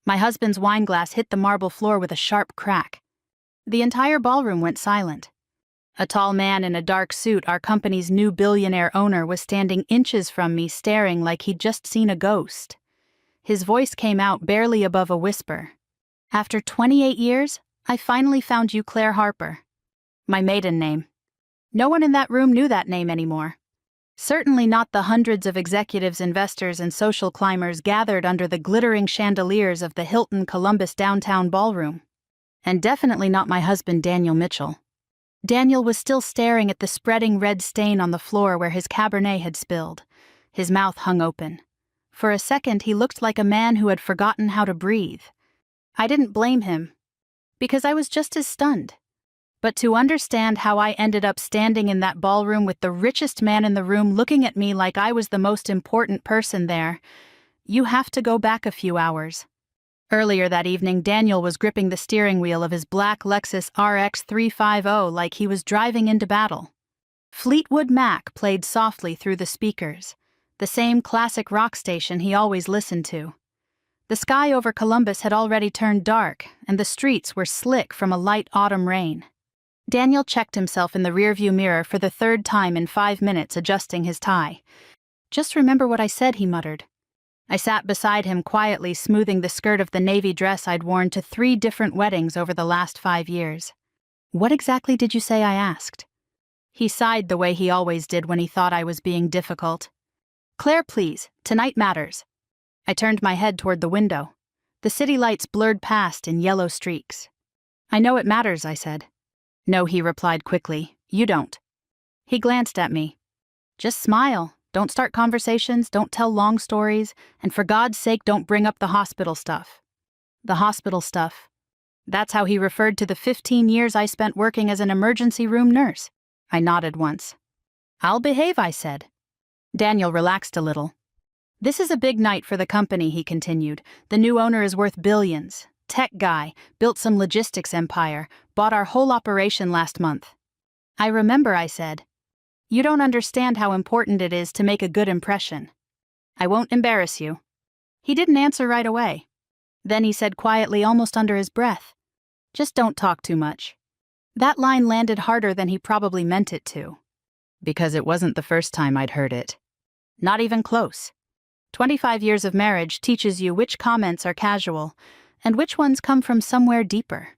My husband's wine glass hit the marble floor with a sharp crack. The entire ballroom went silent. A tall man in a dark suit, our company's new billionaire owner, was standing inches from me, staring like he'd just seen a ghost. His voice came out barely above a whisper. "After 28 years, I finally found you, Claire Harper." My maiden name. No one in that room knew that name anymore. Certainly not the hundreds of executives, investors, and social climbers gathered under the glittering chandeliers of the Hilton Columbus downtown ballroom. And definitely not my husband, Daniel Mitchell. Daniel was still staring at the spreading red stain on the floor where his Cabernet had spilled. His mouth hung open. For a second, he looked like a man who had forgotten how to breathe. I didn't blame him, because I was just as stunned. But to understand how I ended up standing in that ballroom with the richest man in the room looking at me like I was the most important person there, you have to go back a few hours. Earlier that evening, Daniel was gripping the steering wheel of his black Lexus RX 350 like he was driving into battle. Fleetwood Mac played softly through the speakers, the same classic rock station he always listened to. The sky over Columbus had already turned dark, and the streets were slick from a light autumn rain. Daniel checked himself in the rearview mirror for the third time in 5 minutes, adjusting his tie. "Just remember what I said," he muttered. I sat beside him quietly, smoothing the skirt of the navy dress I'd worn to 3 different weddings over the last 5 years. "What exactly did you say?" I asked. He sighed the way he always did when he thought I was being difficult. "Claire, please, tonight matters." I turned my head toward the window. The city lights blurred past in yellow streaks. "I know it matters," I said. "No," he replied quickly, "you don't." He glanced at me. "Just smile. Don't start conversations, don't tell long stories, and for God's sake don't bring up the hospital stuff." The hospital stuff. That's how he referred to the 15 years I spent working as an emergency room nurse. I nodded once. "I'll behave," I said. Daniel relaxed a little. "This is a big night for the company," he continued. "The new owner is worth billions. Tech guy, built some logistics empire, bought our whole operation last month." "I remember," I said. "You don't understand how important it is to make a good impression." "I won't embarrass you." He didn't answer right away. Then he said quietly, almost under his breath, "Just don't talk too much." That line landed harder than he probably meant it to. Because it wasn't the first time I'd heard it. Not even close. 25 years of marriage teaches you which comments are casual and which ones come from somewhere deeper.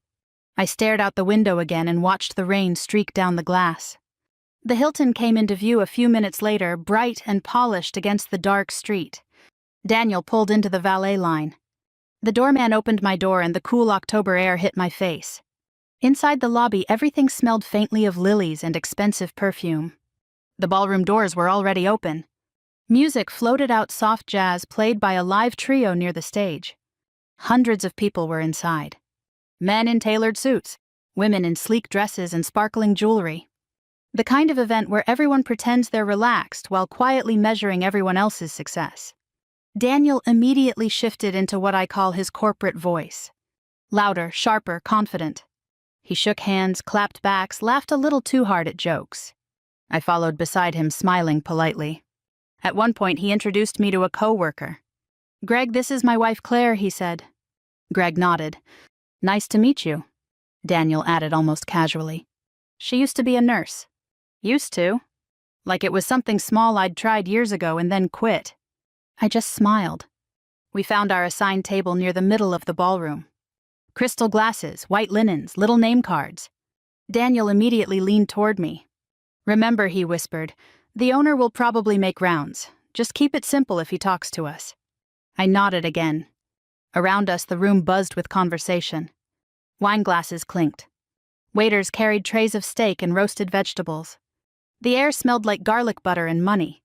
I stared out the window again and watched the rain streak down the glass. The Hilton came into view a few minutes later, bright and polished against the dark street. Daniel pulled into the valet line. The doorman opened my door and the cool October air hit my face. Inside the lobby, everything smelled faintly of lilies and expensive perfume. The ballroom doors were already open. Music floated out, soft jazz played by a live trio near the stage. Hundreds of people were inside. Men in tailored suits, women in sleek dresses and sparkling jewelry. The kind of event where everyone pretends they're relaxed while quietly measuring everyone else's success. Daniel immediately shifted into what I call his corporate voice. Louder, sharper, confident. He shook hands, clapped backs, laughed a little too hard at jokes. I followed beside him, smiling politely. At one point, he introduced me to a co-worker. "Greg, this is my wife Claire," he said. Greg nodded. "Nice to meet you," Daniel added almost casually. "She used to be a nurse." "Used to?" Like it was something small I'd tried years ago and then quit. I just smiled. We found our assigned table near the middle of the ballroom. Crystal glasses, white linens, little name cards. Daniel immediately leaned toward me. "Remember," he whispered, "the owner will probably make rounds. Just keep it simple if he talks to us." I nodded again. Around us, the room buzzed with conversation. Wine glasses clinked. Waiters carried trays of steak and roasted vegetables. The air smelled like garlic butter and money.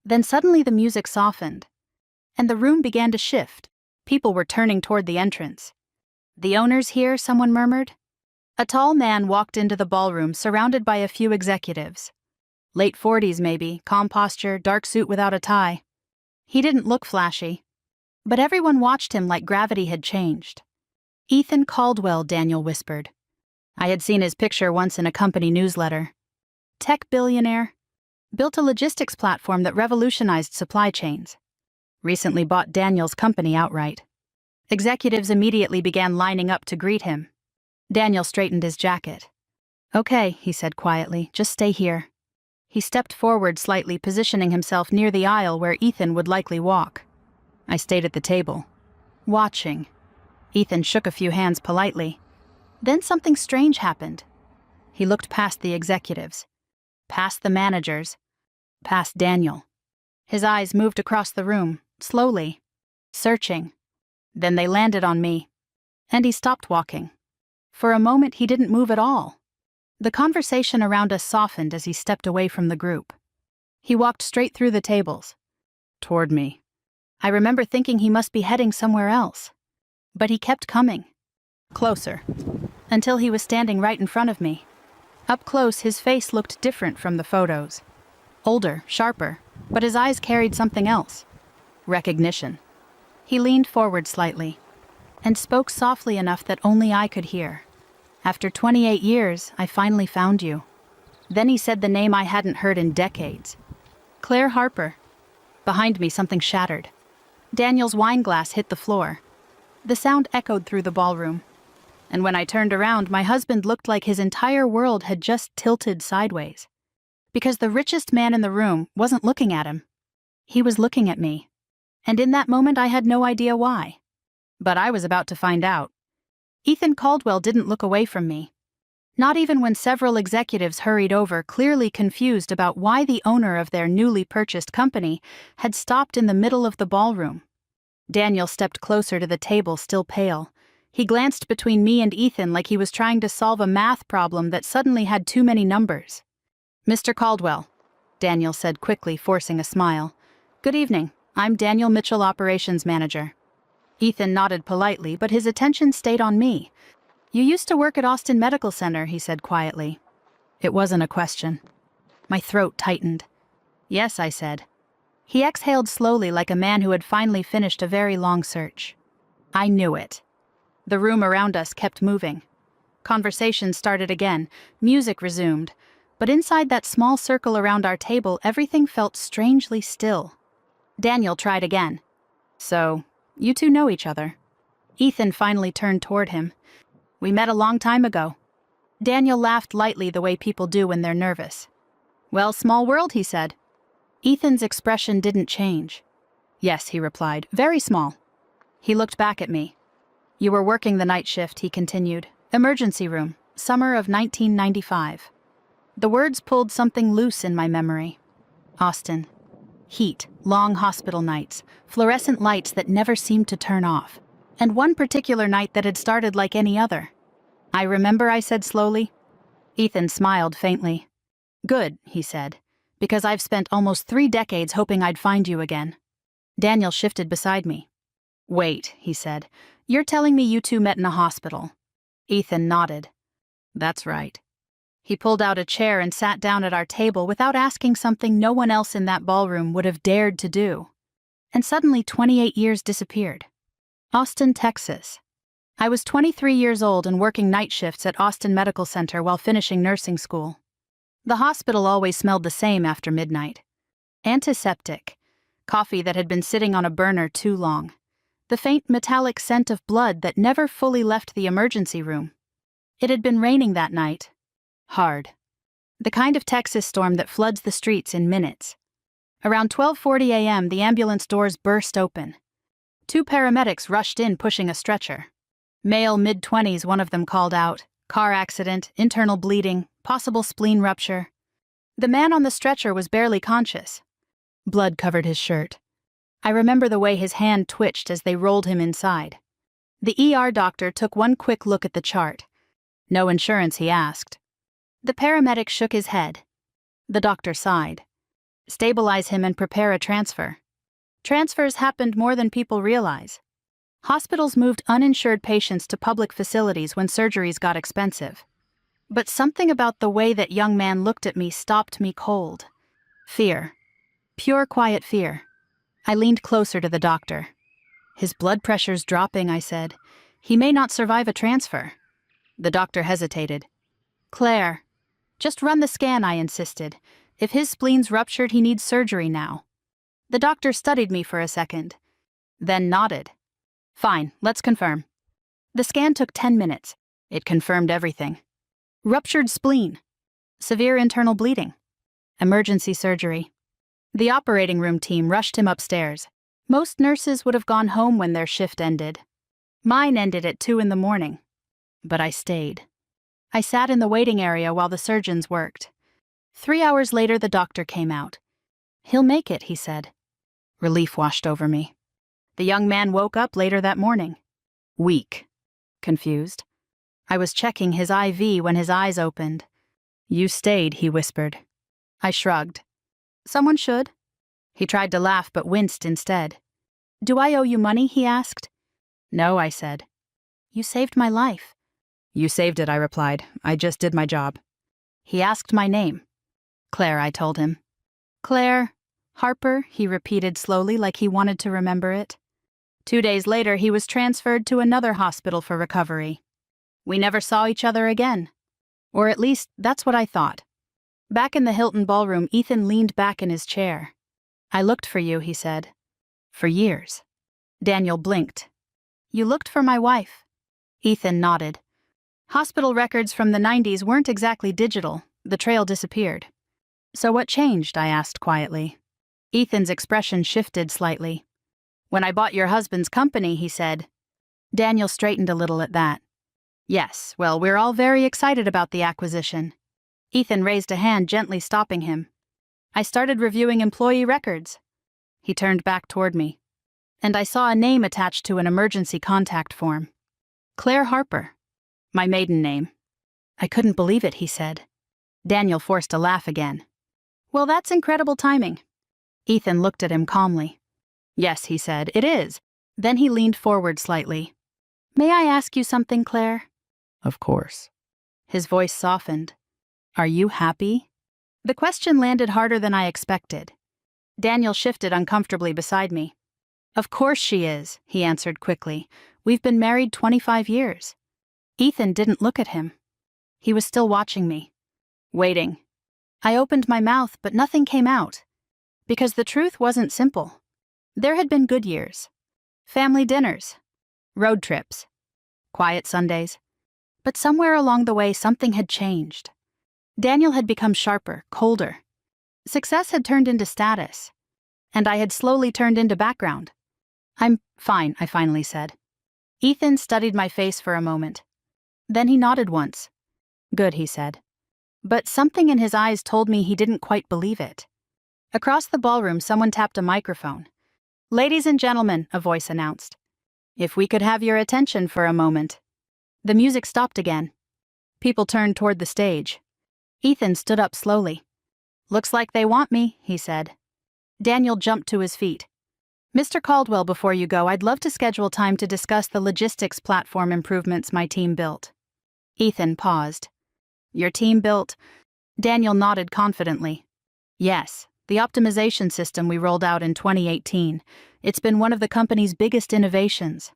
Then suddenly the music softened, and the room began to shift. People were turning toward the entrance. "The owner's here," someone murmured. A tall man walked into the ballroom, surrounded by a few executives. Late 40s maybe, calm posture, dark suit without a tie. He didn't look flashy, but everyone watched him like gravity had changed. "Ethan Caldwell," Daniel whispered. I had seen his picture once in a company newsletter. Tech billionaire. Built a logistics platform that revolutionized supply chains. Recently bought Daniel's company outright. Executives immediately began lining up to greet him. Daniel straightened his jacket. "Okay," he said quietly, "just stay here." He stepped forward slightly, positioning himself near the aisle where Ethan would likely walk. I stayed at the table, watching. Ethan shook a few hands politely. Then something strange happened. He looked past the executives, past the managers, past Daniel. His eyes moved across the room, slowly, searching. Then they landed on me, and he stopped walking. For a moment, he didn't move at all. The conversation around us softened as he stepped away from the group. He walked straight through the tables, toward me. I remember thinking he must be heading somewhere else. But he kept coming, closer, until he was standing right in front of me. Up close, his face looked different from the photos. Older, sharper, but his eyes carried something else. Recognition. He leaned forward slightly, and spoke softly enough that only I could hear. "After 28 years, I finally found you." Then he said the name I hadn't heard in decades. "Claire Harper." Behind me, something shattered. Daniel's wine glass hit the floor. The sound echoed through the ballroom. And when I turned around, my husband looked like his entire world had just tilted sideways. Because the richest man in the room wasn't looking at him. He was looking at me. And in that moment, I had no idea why. But I was about to find out. Ethan Caldwell didn't look away from me. Not even when several executives hurried over, clearly confused about why the owner of their newly purchased company had stopped in the middle of the ballroom. Daniel stepped closer to the table, still pale. He glanced between me and Ethan like he was trying to solve a math problem that suddenly had too many numbers. "Mr. Caldwell," Daniel said quickly, forcing a smile. "Good evening. I'm Daniel Mitchell, Operations Manager." Ethan nodded politely, but his attention stayed on me. "You used to work at Austin Medical Center," he said quietly. It wasn't a question. My throat tightened. "Yes," I said. He exhaled slowly like a man who had finally finished a very long search. I knew it. The room around us kept moving. Conversation started again, music resumed, but inside that small circle around our table, everything felt strangely still. Daniel tried again. "So, you two know each other?" Ethan finally turned toward him. "We met a long time ago." Daniel laughed lightly the way people do when they're nervous. "Well, small world," he said. Ethan's expression didn't change. "Yes," he replied, "very small." He looked back at me. "You were working the night shift," he continued. "Emergency room, summer of 1995. The words pulled something loose in my memory. Austin. Heat, long hospital nights, fluorescent lights that never seemed to turn off, and one particular night that had started like any other. "I remember," I said slowly. Ethan smiled faintly. "Good," he said, "because I've spent almost 3 decades hoping I'd find you again." Daniel shifted beside me. "Wait," he said, "you're telling me you two met in a hospital?" Ethan nodded. "That's right." He pulled out a chair and sat down at our table without asking something no one else in that ballroom would have dared to do. And suddenly 28 years disappeared. Austin, Texas. I was 23 years old and working night shifts at Austin Medical Center while finishing nursing school. The hospital always smelled the same after midnight. Antiseptic. Coffee that had been sitting on a burner too long. The faint metallic scent of blood that never fully left the emergency room. It had been raining that night. Hard. The kind of Texas storm that floods the streets in minutes. Around 12:40 a.m., the ambulance doors burst open. 2 paramedics rushed in pushing a stretcher. Male mid-20s, one of them called out. Car accident, internal bleeding, possible spleen rupture. The man on the stretcher was barely conscious. Blood covered his shirt. I remember the way his hand twitched as they rolled him inside. The ER doctor took one quick look at the chart. "No insurance?" he asked. The paramedic shook his head. The doctor sighed. "Stabilize him and prepare a transfer." Transfers happened more than people realize. Hospitals moved uninsured patients to public facilities when surgeries got expensive. But something about the way that young man looked at me stopped me cold. Fear. Pure, quiet fear. I leaned closer to the doctor. "His blood pressure's dropping," I said. "He may not survive a transfer." The doctor hesitated. "Claire. Just run the scan," I insisted. "If his spleen's ruptured, he needs surgery now." The doctor studied me for a second, then nodded. Fine, let's confirm. The scan took 10 minutes. It confirmed everything. Ruptured spleen. Severe internal bleeding. Emergency surgery. The operating room team rushed him upstairs. Most nurses would have gone home when their shift ended. Mine ended at 2 in the morning. But I stayed. I sat in the waiting area while the surgeons worked. 3 hours later, the doctor came out. "He'll make it," he said. Relief washed over me. The young man woke up later that morning. Weak. Confused. I was checking his IV when his eyes opened. "You stayed," he whispered. I shrugged. "Someone should." He tried to laugh but winced instead. "Do I owe you money?" he asked. "No," I said. "You saved my life." "You saved it," I replied. "I just did my job." He asked my name. "Claire," I told him. "Claire Harper," he repeated slowly like he wanted to remember it. 2 days later, he was transferred to another hospital for recovery. We never saw each other again. Or at least, that's what I thought. Back in the Hilton ballroom, Ethan leaned back in his chair. "I looked for you," he said. "For years." Daniel blinked. "You looked for my wife." Ethan nodded. Hospital records from the 90s weren't exactly digital. The trail disappeared. "So what changed?" I asked quietly. Ethan's expression shifted slightly. "When I bought your husband's company," he said. Daniel straightened a little at that. "Yes, well, we're all very excited about the acquisition." Ethan raised a hand, gently stopping him. "I started reviewing employee records." He turned back toward me. "And I saw a name attached to an emergency contact form. Claire Harper. My maiden name." "I couldn't believe it," he said. Daniel forced a laugh again. "Well, that's incredible timing." Ethan looked at him calmly. "Yes," he said, "it is." Then he leaned forward slightly. "May I ask you something, Claire?" "Of course." His voice softened. "Are you happy?" The question landed harder than I expected. Daniel shifted uncomfortably beside me. "Of course she is," he answered quickly. "We've been married 25 years. Ethan didn't look at him. He was still watching me. Waiting. I opened my mouth, but nothing came out. Because the truth wasn't simple. There had been good years. Family dinners. Road trips. Quiet Sundays. But somewhere along the way, something had changed. Daniel had become sharper, colder. Success had turned into status. And I had slowly turned into background. "I'm fine," I finally said. Ethan studied my face for a moment. Then he nodded once. "Good," he said. But something in his eyes told me he didn't quite believe it. Across the ballroom, someone tapped a microphone. "Ladies and gentlemen," a voice announced. "If we could have your attention for a moment." The music stopped again. People turned toward the stage. Ethan stood up slowly. "Looks like they want me," he said. Daniel jumped to his feet. "Mr. Caldwell, before you go, I'd love to schedule time to discuss the logistics platform improvements my team built." Ethan paused. "Your team built?" Daniel nodded confidently. "Yes, the optimization system we rolled out in 2018. It's been one of the company's biggest innovations."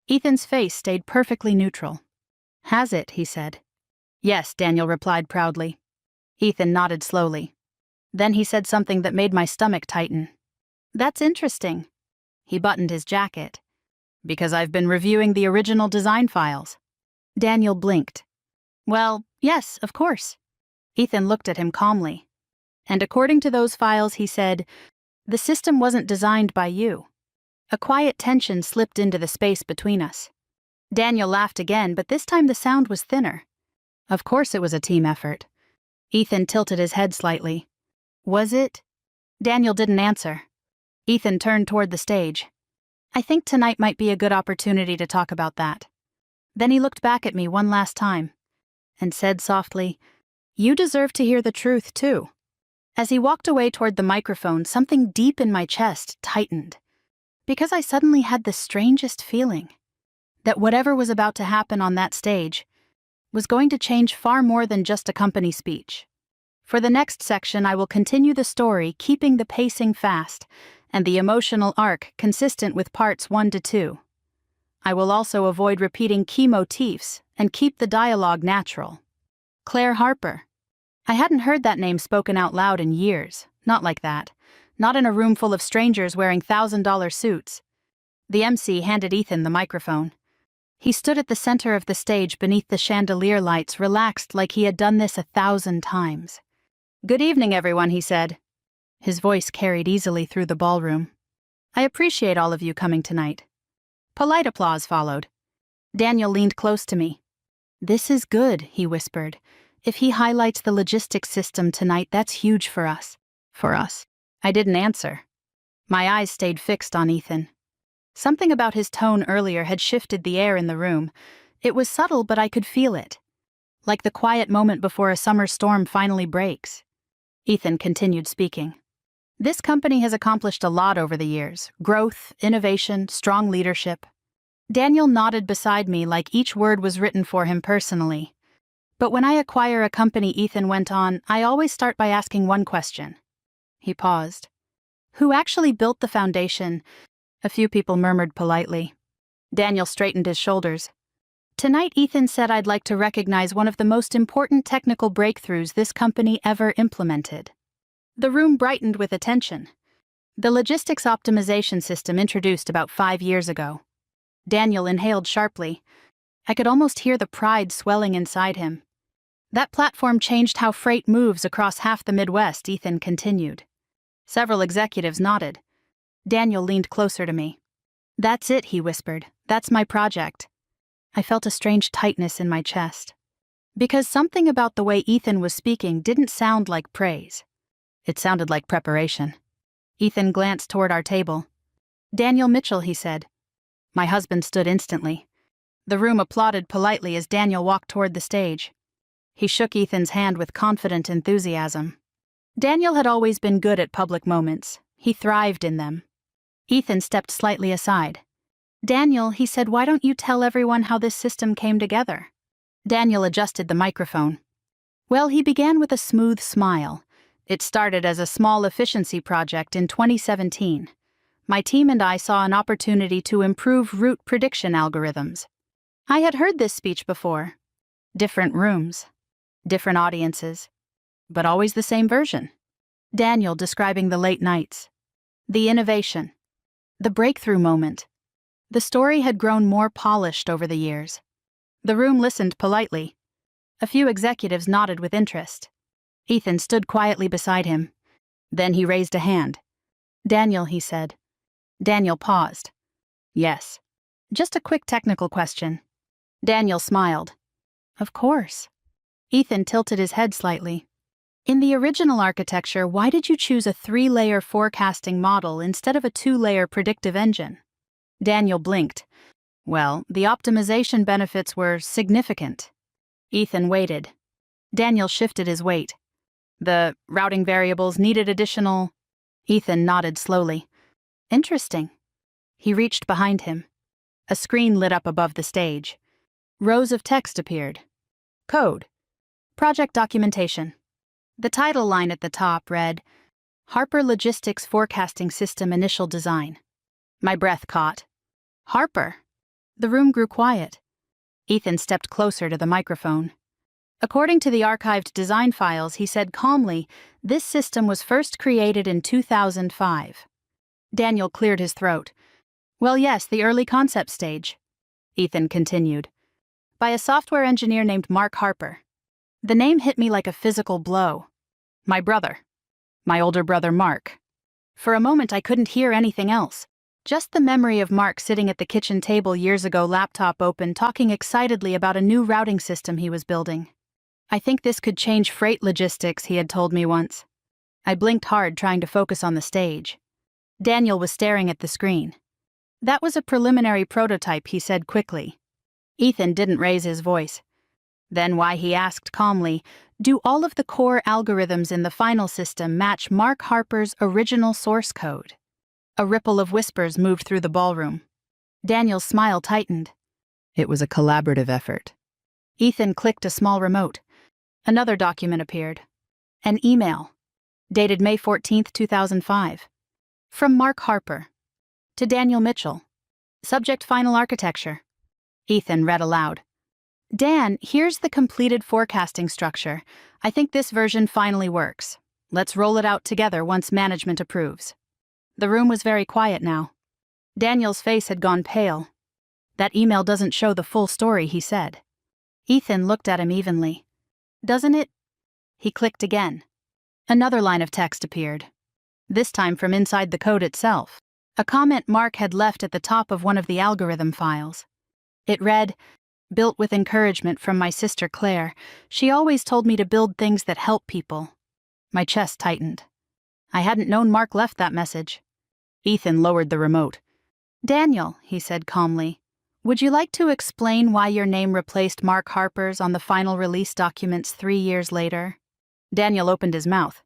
Ethan's face stayed perfectly neutral. "Has it?" he said. "Yes," Daniel replied proudly. Ethan nodded slowly. Then he said something that made my stomach tighten. "That's interesting." He buttoned his jacket. "Because I've been reviewing the original design files." Daniel blinked. "Well, yes, of course." Ethan looked at him calmly. "And according to those files," he said, "the system wasn't designed by you." A quiet tension slipped into the space between us. Daniel laughed again, but this time the sound was thinner. Of course it was a team effort. Ethan tilted his head slightly. "Was it?" Daniel didn't answer. Ethan turned toward the stage. "I think tonight might be a good opportunity to talk about that." Then he looked back at me one last time and said softly, "You deserve to hear the truth, too." As he walked away toward the microphone, something deep in my chest tightened. Because I suddenly had the strangest feeling that whatever was about to happen on that stage was going to change far more than just a company speech. For the next section, I will continue the story, keeping the pacing fast and the emotional arc consistent with parts 1 to 2. I will also avoid repeating key motifs and keep the dialogue natural. Claire Harper. I hadn't heard that name spoken out loud in years, not like that, not in a room full of strangers wearing $1,000 suits. The MC handed Ethan the microphone. He stood at the center of the stage beneath the chandelier lights, relaxed like he had done this 1,000 times. "Good evening, everyone," he said. His voice carried easily through the ballroom. "I appreciate all of you coming tonight." Polite applause followed. Daniel leaned close to me. "This is good," he whispered. "If he highlights the logistics system tonight, that's huge for us." For us. I didn't answer. My eyes stayed fixed on Ethan. Something about his tone earlier had shifted the air in the room. It was subtle, but I could feel it. Like the quiet moment before a summer storm finally breaks. Ethan continued speaking. "This company has accomplished a lot over the years. Growth, innovation, strong leadership." Daniel nodded beside me like each word was written for him personally. "But when I acquire a company," Ethan went on, "I always start by asking one question." He paused. "Who actually built the foundation?" A few people murmured politely. Daniel straightened his shoulders. "Tonight," Ethan said, "I'd like to recognize one of the most important technical breakthroughs this company ever implemented." The room brightened with attention. The logistics optimization system introduced about 5 years ago. Daniel inhaled sharply. I could almost hear the pride swelling inside him. "That platform changed how freight moves across half the Midwest," Ethan continued. Several executives nodded. Daniel leaned closer to me. "That's it," he whispered. "That's my project." I felt a strange tightness in my chest. Because something about the way Ethan was speaking didn't sound like praise. It sounded like preparation. Ethan glanced toward our table. "Daniel Mitchell," he said. My husband stood instantly. The room applauded politely as Daniel walked toward the stage. He shook Ethan's hand with confident enthusiasm. Daniel had always been good at public moments. He thrived in them. Ethan stepped slightly aside. "Daniel," he said, "why don't you tell everyone how this system came together?" Daniel adjusted the microphone. Well, he began with a smooth smile. "It started as a small efficiency project in 2017. My team and I saw an opportunity to improve route prediction algorithms." I had heard this speech before. Different rooms, different audiences, but always the same version. Daniel describing the late nights, the innovation, the breakthrough moment. The story had grown more polished over the years. The room listened politely. A few executives nodded with interest. Ethan stood quietly beside him. Then he raised a hand. "Daniel," he said. Daniel paused. "Yes. Just a quick technical question." Daniel smiled. "Of course." Ethan tilted his head slightly. "In the original architecture, why did you choose a 3-layer forecasting model instead of a 2-layer predictive engine?" Daniel blinked. "Well, the optimization benefits were significant." Ethan waited. Daniel shifted his weight. "The routing variables needed additional—" Ethan nodded slowly. "Interesting." He reached behind him. A screen lit up above the stage. Rows of text appeared. Code. Project documentation. The title line at the top read, "Harper Logistics Forecasting System Initial Design." My breath caught. "Harper?" The room grew quiet. Ethan stepped closer to the microphone. According to the archived design files, he said calmly, "This system was first created in 2005. Daniel cleared his throat. "Well, yes, the early concept stage." Ethan continued. "By a software engineer named Mark Harper." The name hit me like a physical blow. My brother. My older brother, Mark. For a moment, I couldn't hear anything else. Just the memory of Mark sitting at the kitchen table years ago, laptop open, talking excitedly about a new routing system he was building. "I think this could change freight logistics," he had told me once. I blinked hard, trying to focus on the stage. Daniel was staring at the screen. "That was a preliminary prototype," he said quickly. Ethan didn't raise his voice. Then why, he asked calmly, "Do all of the core algorithms in the final system match Mark Harper's original source code?" A ripple of whispers moved through the ballroom. Daniel's smile tightened. "It was a collaborative effort." Ethan clicked a small remote. Another document appeared. An email. Dated May 14, 2005. From Mark Harper. To Daniel Mitchell. Subject: Final Architecture. Ethan read aloud. "Dan, here's the completed forecasting structure. I think this version finally works. Let's roll it out together once management approves." The room was very quiet now. Daniel's face had gone pale. That email doesn't show the full story, he said. Ethan looked at him evenly. Doesn't it? He clicked again. Another line of text appeared, this time from inside the code itself. A comment Mark had left at the top of one of the algorithm files. It read, "Built with encouragement from my sister Claire. She always told me to build things that help people." My chest tightened. I hadn't known Mark left that message. Ethan lowered the remote. "Daniel," he said calmly, "would you like to explain why your name replaced Mark Harper's on the final release documents 3 years later?" Daniel opened his mouth.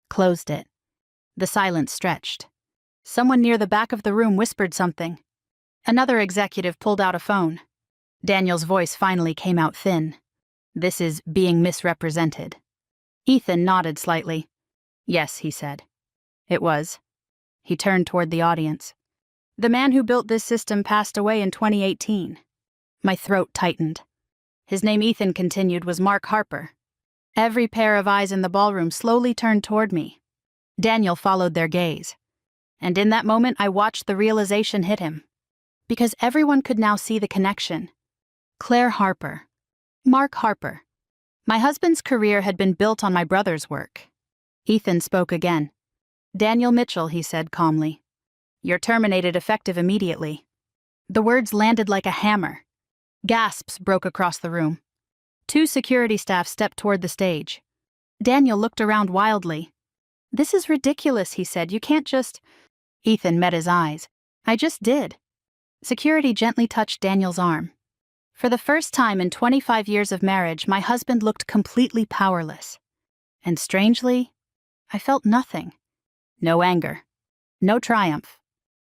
Closed it. The silence stretched. Someone near the back of the room whispered something. Another executive pulled out a phone. Daniel's voice finally came out thin. "This is being misrepresented." Ethan nodded slightly. "Yes," he said. "It was." He turned toward the audience. "The man who built this system passed away in 2018. My throat tightened. His name, Ethan continued, was Mark Harper. Every pair of eyes in the ballroom slowly turned toward me. Daniel followed their gaze. And in that moment, I watched the realization hit him. Because everyone could now see the connection. Claire Harper. Mark Harper. My husband's career had been built on my brother's work. Ethan spoke again. "Daniel Mitchell," he said calmly. "You're terminated effective immediately." The words landed like a hammer. Gasps broke across the room. 2 security staff stepped toward the stage. Daniel looked around wildly. "This is ridiculous," he said. "You can't just—" Ethan met his eyes. "I just did." Security gently touched Daniel's arm. For the first time in 25 years of marriage, my husband looked completely powerless. And strangely, I felt nothing. No anger. No triumph.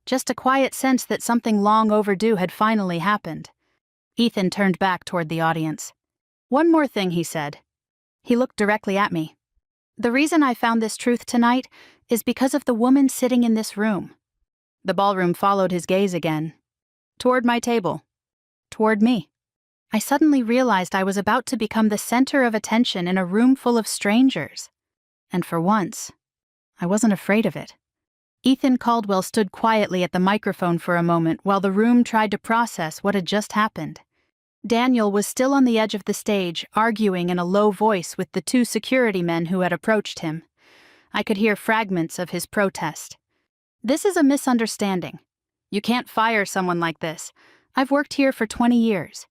Just a quiet sense that something long overdue had finally happened. Ethan turned back toward the audience. "One more thing," he said. He looked directly at me. "The reason I found this truth tonight is because of the woman sitting in this room." The ballroom followed his gaze again. Toward my table. Toward me. I suddenly realized I was about to become the center of attention in a room full of strangers. And for once, I wasn't afraid of it. Ethan Caldwell stood quietly at the microphone for a moment while the room tried to process what had just happened. Daniel was still on the edge of the stage, arguing in a low voice with the 2 security men who had approached him. I could hear fragments of his protest. "This is a misunderstanding. You can't fire someone like this. I've worked here for 20 years.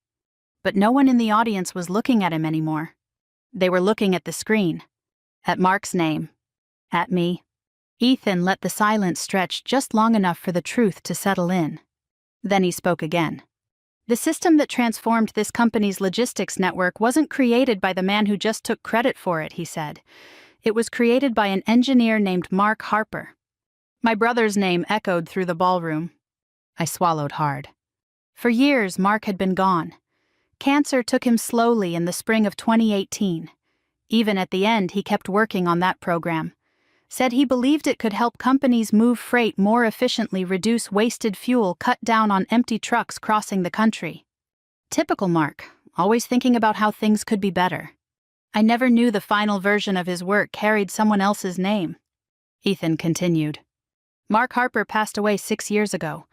But no one in the audience was looking at him anymore. They were looking at the screen. At Mark's name. At me. Ethan let the silence stretch just long enough for the truth to settle in. Then he spoke again. "The system that transformed this company's logistics network wasn't created by the man who just took credit for it," he said. "It was created by an engineer named Mark Harper." My brother's name echoed through the ballroom. I swallowed hard. For years, Mark had been gone. Cancer took him slowly in the spring of 2018. Even at the end, he kept working on that program. Said he believed it could help companies move freight more efficiently, reduce wasted fuel, cut down on empty trucks crossing the country. Typical Mark, always thinking about how things could be better. I never knew the final version of his work carried someone else's name. Ethan continued. "Mark Harper passed away 6 years ago,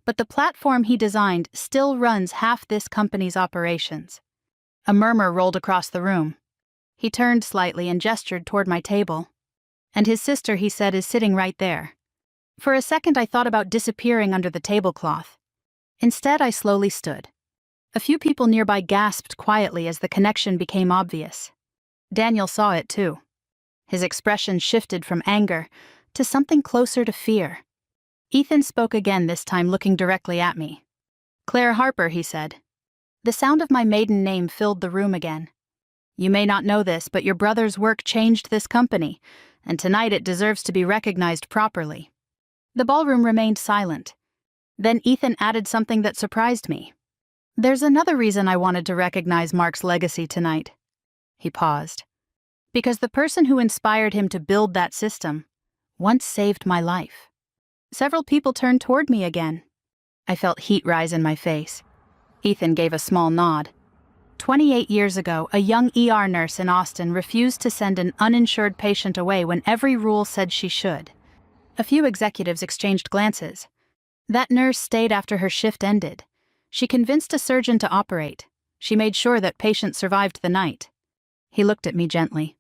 but the platform he designed still runs half this company's operations." A murmur rolled across the room. He turned slightly and gestured toward my table. "And his sister," he said, "is sitting right there." For a second I thought about disappearing under the tablecloth. Instead, I slowly stood. A few people nearby gasped quietly as the connection became obvious. Daniel saw it too. His expression shifted from anger to something closer to fear. Ethan spoke again, this time looking directly at me. "Claire Harper," he said. The sound of my maiden name filled the room again. "You may not know this, but your brother's work changed this company, and tonight it deserves to be recognized properly." The ballroom remained silent. Then Ethan added something that surprised me. "There's another reason I wanted to recognize Mark's legacy tonight." He paused. "Because the person who inspired him to build that system once saved my life." Several people turned toward me again. I felt heat rise in my face. Ethan gave a small nod. 28 years ago, a young ER nurse in Austin refused to send an uninsured patient away when every rule said she should. A few executives exchanged glances. That nurse stayed after her shift ended. She convinced a surgeon to operate. She made sure that patient survived the night. He looked at me gently.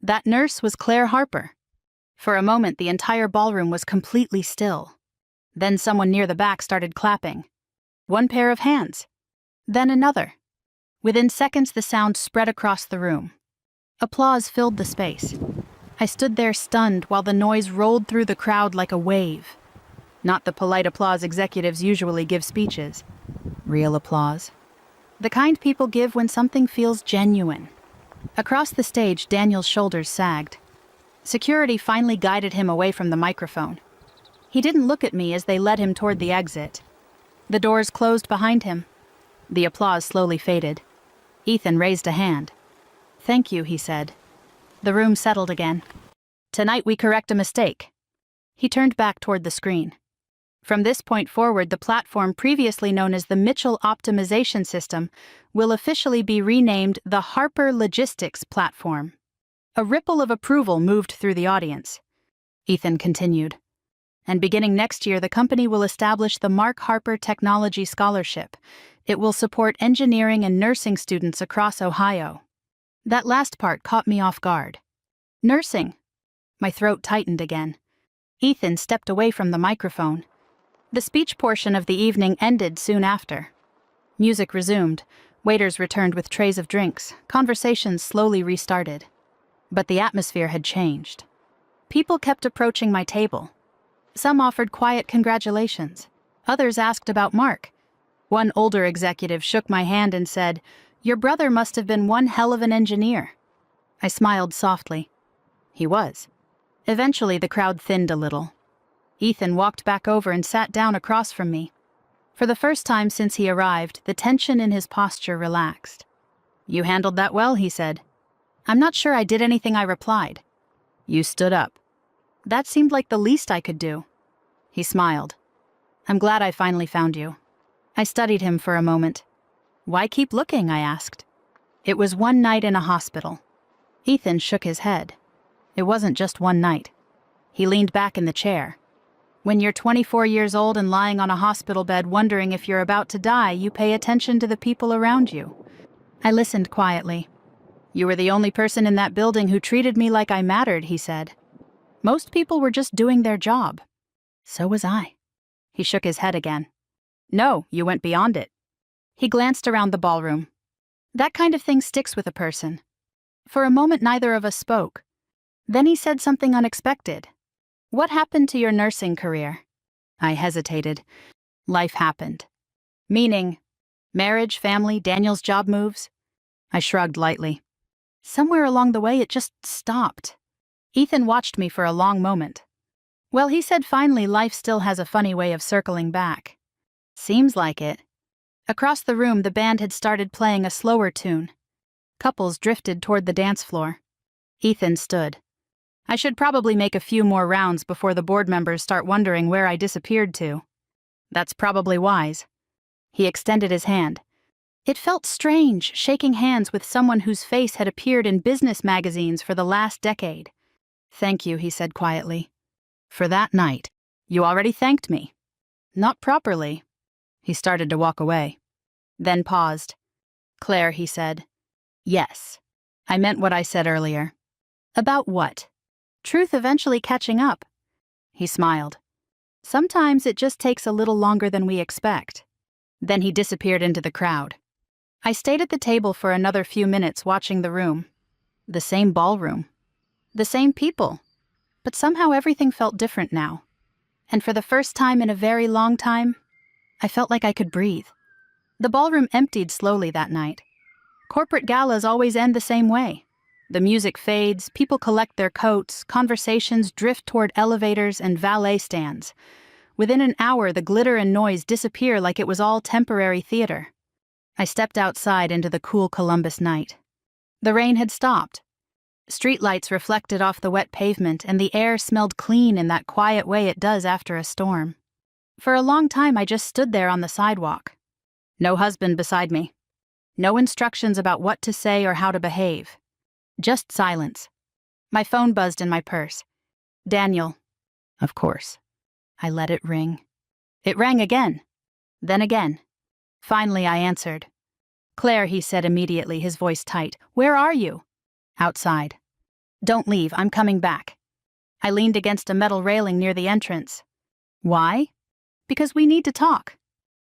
That nurse was Claire Harper. For a moment, the entire ballroom was completely still. Then someone near the back started clapping. One pair of hands. Then another. Within seconds, the sound spread across the room. Applause filled the space. I stood there stunned while the noise rolled through the crowd like a wave. Not the polite applause executives usually give speeches. Real applause. The kind people give when something feels genuine. Across the stage, Daniel's shoulders sagged. Security finally guided him away from the microphone. He didn't look at me as they led him toward the exit. The doors closed behind him. The applause slowly faded. Ethan raised a hand. "Thank you," he said. The room settled again. "Tonight we correct a mistake." He turned back toward the screen. From this point forward, the platform previously known as the Mitchell Optimization System will officially be renamed the Harper Logistics Platform. A ripple of approval moved through the audience. Ethan continued. And beginning next year, the company will establish the Mark Harper Technology Scholarship. It will support engineering and nursing students across Ohio. That last part caught me off guard. Nursing. My throat tightened again. Ethan stepped away from the microphone. The speech portion of the evening ended soon after. Music resumed. Waiters returned with trays of drinks. Conversations slowly restarted. But the atmosphere had changed. People kept approaching my table. Some offered quiet congratulations. Others asked about Mark. One older executive shook my hand and said, "Your brother must have been one hell of an engineer." I smiled softly. He was. Eventually, the crowd thinned a little. Ethan walked back over and sat down across from me. For the first time since he arrived, the tension in his posture relaxed. "You handled that well," he said. "I'm not sure I did anything," I replied. "You stood up." "That seemed like the least I could do." He smiled. "I'm glad I finally found you." I studied him for a moment. "Why keep looking?" I asked. "It was one night in a hospital." Ethan shook his head. "It wasn't just one night." He leaned back in the chair. "When you're 24 years old and lying on a hospital bed wondering if you're about to die, you pay attention to the people around you." I listened quietly. "You were the only person in that building who treated me like I mattered," he said. "Most people were just doing their job." "So was I." He shook his head again. "No, you went beyond it." He glanced around the ballroom. "That kind of thing sticks with a person." For a moment, neither of us spoke. Then he said something unexpected. "What happened to your nursing career?" I hesitated. "Life happened." "Meaning? Marriage, family, Daniel's job moves?" I shrugged lightly. "Somewhere along the way, it just stopped." Ethan watched me for a long moment. "Well," he said finally, "life still has a funny way of circling back." "Seems like it." Across the room, the band had started playing a slower tune. Couples drifted toward the dance floor. Ethan stood. "I should probably make a few more rounds before the board members start wondering where I disappeared to." "That's probably wise." He extended his hand. It felt strange, shaking hands with someone whose face had appeared in business magazines for the last decade. "Thank you," he said quietly. "For that night." "You already thanked me." "Not properly." He started to walk away. Then paused. "Claire," he said. "Yes. I meant what I said earlier." "About what?" "Truth eventually catching up." He smiled. "Sometimes it just takes a little longer than we expect." Then he disappeared into the crowd. I stayed at the table for another few minutes watching the room. The same ballroom. The same people. But somehow everything felt different now. And for the first time in a very long time, I felt like I could breathe. The ballroom emptied slowly that night. Corporate galas always end the same way. The music fades, people collect their coats, conversations drift toward elevators and valet stands. Within an hour, the glitter and noise disappear like it was all temporary theater. I stepped outside into the cool Columbus night. The rain had stopped. Streetlights reflected off the wet pavement, and the air smelled clean in that quiet way it does after a storm. For a long time, I just stood there on the sidewalk. No husband beside me. No instructions about what to say or how to behave. Just silence. My phone buzzed in my purse. "Daniel." Of course. I let it ring. It rang again. Then again. Finally, I answered. "Claire," he said immediately, his voice tight. "Where are you?" "Outside." "Don't leave, I'm coming back." I leaned against a metal railing near the entrance. "Why?" "Because we need to talk."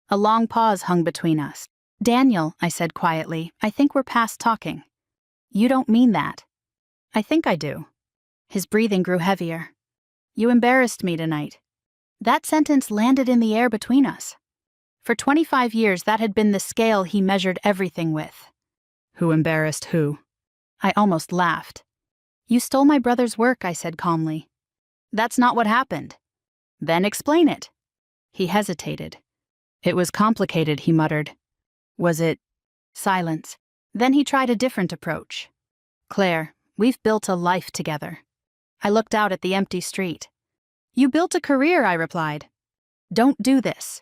A long pause hung between us. "Daniel," I said quietly, "I think we're past talking." "You don't mean that." "I think I do." His breathing grew heavier. "You embarrassed me tonight." That sentence landed in the air between us. For 25 years, that had been the scale he measured everything with. "Who embarrassed who?" I almost laughed. "You stole my brother's work," I said calmly. "That's not what happened." "Then explain it." He hesitated. "It was complicated," he muttered. "Was it?" Silence. Then he tried a different approach. "Claire, we've built a life together." I looked out at the empty street. "You built a career," I replied. "Don't do this."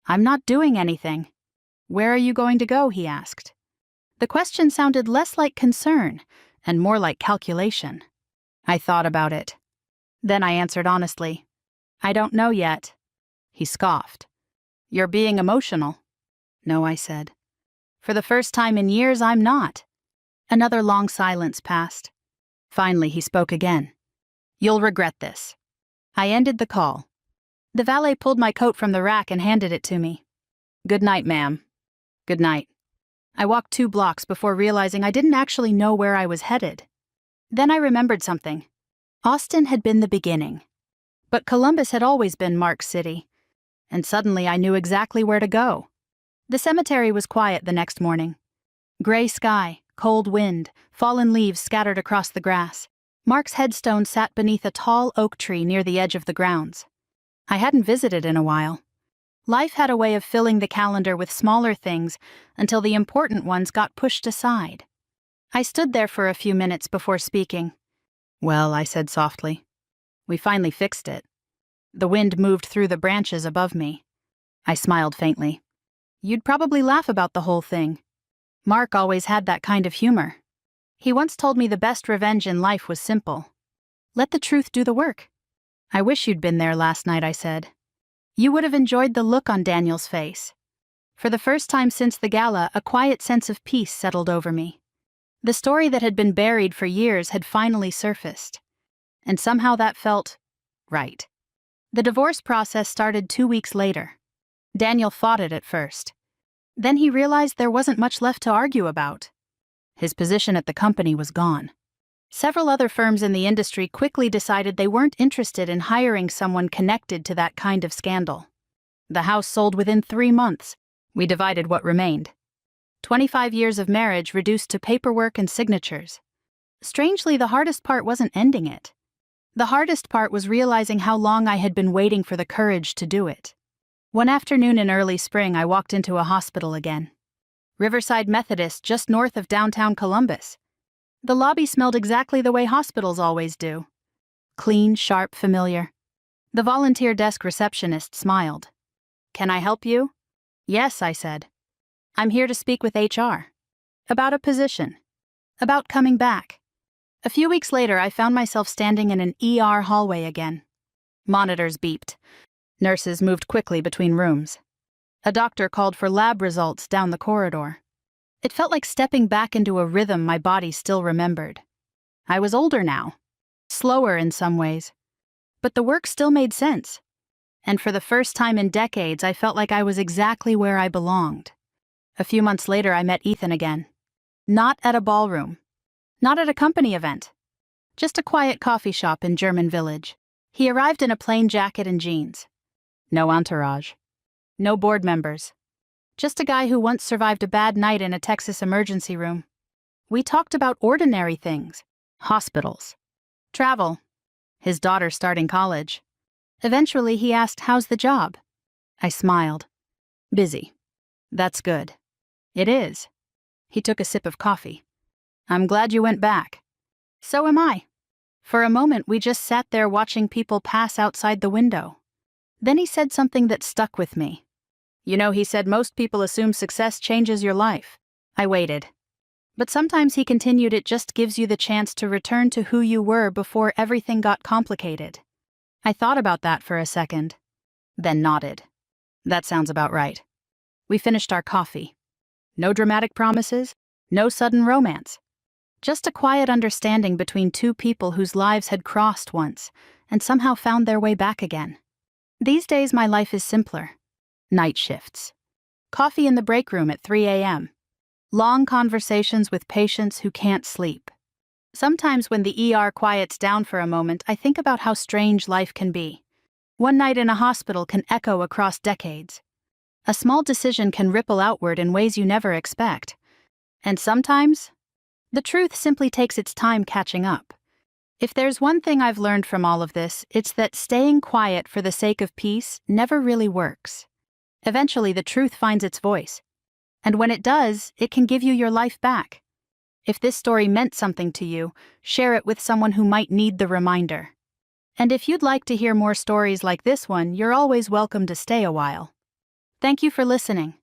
"I'm not doing anything." "Where are you going to go?" he asked. The question sounded less like concern and more like calculation. I thought about it. Then I answered honestly. "I don't know yet." He scoffed. "You're being emotional." "No," I said. "For the first time in years, I'm not." Another long silence passed. Finally, he spoke again. "You'll regret this." I ended the call. The valet pulled my coat from the rack and handed it to me. "Good night, ma'am." "Good night." I walked 2 blocks before realizing I didn't actually know where I was headed. Then I remembered something. Austin had been the beginning. But Columbus had always been Mark's city. And suddenly I knew exactly where to go. The cemetery was quiet the next morning. Gray sky, cold wind, fallen leaves scattered across the grass. Mark's headstone sat beneath a tall oak tree near the edge of the grounds. I hadn't visited in a while. Life had a way of filling the calendar with smaller things until the important ones got pushed aside. I stood there for a few minutes before speaking. "Well," I said softly, "we finally fixed it." The wind moved through the branches above me. I smiled faintly. "You'd probably laugh about the whole thing." Mark always had that kind of humor. He once told me the best revenge in life was simple. "Let the truth do the work." "I wish you'd been there last night," I said. You would have enjoyed the look on Daniel's face. For the first time since the gala, a quiet sense of peace settled over me. The story that had been buried for years had finally surfaced. And somehow that felt right. The divorce process started 2 weeks later. Daniel fought it at first. Then he realized there wasn't much left to argue about. His position at the company was gone. Several other firms in the industry quickly decided they weren't interested in hiring someone connected to that kind of scandal. The house sold within 3 months. We divided what remained. 25 years of marriage reduced to paperwork and signatures. Strangely, the hardest part wasn't ending it. The hardest part was realizing how long I had been waiting for the courage to do it. One afternoon in early spring, I walked into a hospital again. Riverside Methodist, just north of downtown Columbus. The lobby smelled exactly the way hospitals always do. Clean, sharp, familiar. The volunteer desk receptionist smiled. "Can I help you?" "Yes," I said. "I'm here to speak with HR. About a position. About coming back." A few weeks later, I found myself standing in an ER hallway again. Monitors beeped. Nurses moved quickly between rooms. A doctor called for lab results down the corridor. It felt like stepping back into a rhythm my body still remembered. I was older now. Slower in some ways. But the work still made sense. And for the first time in decades, I felt like I was exactly where I belonged. A few months later, I met Ethan again. Not at a ballroom. Not at a company event. Just a quiet coffee shop in German Village. He arrived in a plain jacket and jeans. No entourage. No board members. Just a guy who once survived a bad night in a Texas emergency room. We talked about ordinary things. Hospitals. Travel. His daughter starting college. Eventually, he asked, "How's the job?" I smiled. "Busy." "That's good." "It is." He took a sip of coffee. "I'm glad you went back." "So am I." For a moment, we just sat there watching people pass outside the window. Then he said something that stuck with me. "You know," he said, "most people assume success changes your life." I waited. But sometimes, he continued, it just gives you the chance to return to who you were before everything got complicated. I thought about that for a second, then nodded. That sounds about right. We finished our coffee. No dramatic promises, no sudden romance. Just a quiet understanding between two people whose lives had crossed once and somehow found their way back again. These days, my life is simpler. Night shifts. Coffee in the break room at 3 a.m. Long conversations with patients who can't sleep. Sometimes when the ER quiets down for a moment, I think about how strange life can be. One night in a hospital can echo across decades. A small decision can ripple outward in ways you never expect. And sometimes, the truth simply takes its time catching up. If there's one thing I've learned from all of this, it's that staying quiet for the sake of peace never really works. Eventually, the truth finds its voice. And when it does, it can give you your life back. If this story meant something to you, share it with someone who might need the reminder. And if you'd like to hear more stories like this one, you're always welcome to stay a while. Thank you for listening.